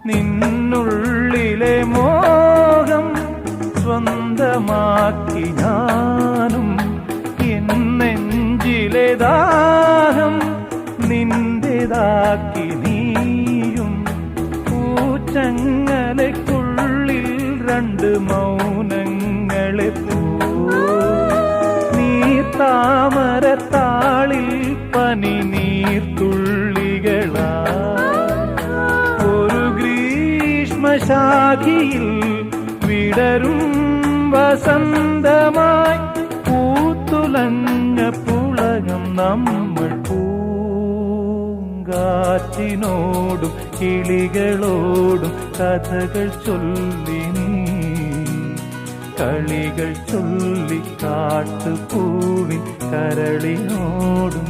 നിന്നുള്ളിലെ മോഹം സ്വന്തമാക്കി ഞാനും, എന്നെഞ്ചിലെ ദാഹം നിന്റേതാക്കി നീയും. പൂച്ചങ്ങലയ്ക്കുള്ളിൽ രണ്ട് മൗനങ്ങളെ പോ, നീ താമരത്താളിൽ പനി നീർത്തുള്ളികളാ. ഒരു ഗ്രീഷ്മശാഖിയിൽ വിടരും വസന്തമായി പൂത്തുലഞ്ഞ പുളകം നമ്മൾ. പൂങ്കാറ്റിനോടും കിളികളോടും കഥകൾ ചൊല്ലി നീ, കളികൾ ചൊല്ലി കാട്ടുപൂവിൻ കരളിനോടും